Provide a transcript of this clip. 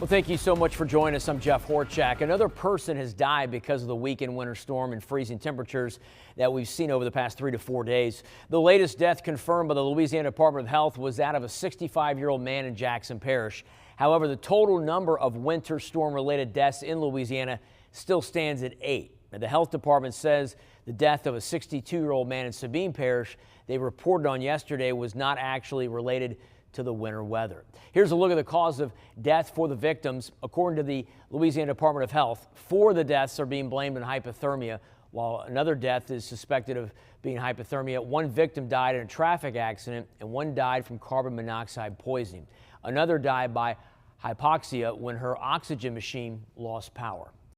Well, thank you so much for joining us. I'm Jeff Horchak. Another person has died because of the weekend winter storm and freezing temperatures that we've seen over the past 3 to 4 days. The latest death confirmed by the Louisiana Department of Health was that of a 65-year-old man in Jackson Parish. However, the total number of winter storm-related deaths in Louisiana still stands at 8. Now, the health department says the death of a 62-year-old man in Sabine Parish they reported on yesterday was not actually related to the winter weather. Here's a look at the cause of death for the victims. According to the Louisiana Department of Health, 4 of the deaths are being blamed on hypothermia, while another death is suspected of being hypothermia. 1 victim died in a traffic accident and 1 died from carbon monoxide poisoning. Another died by hypoxia when her oxygen machine lost power.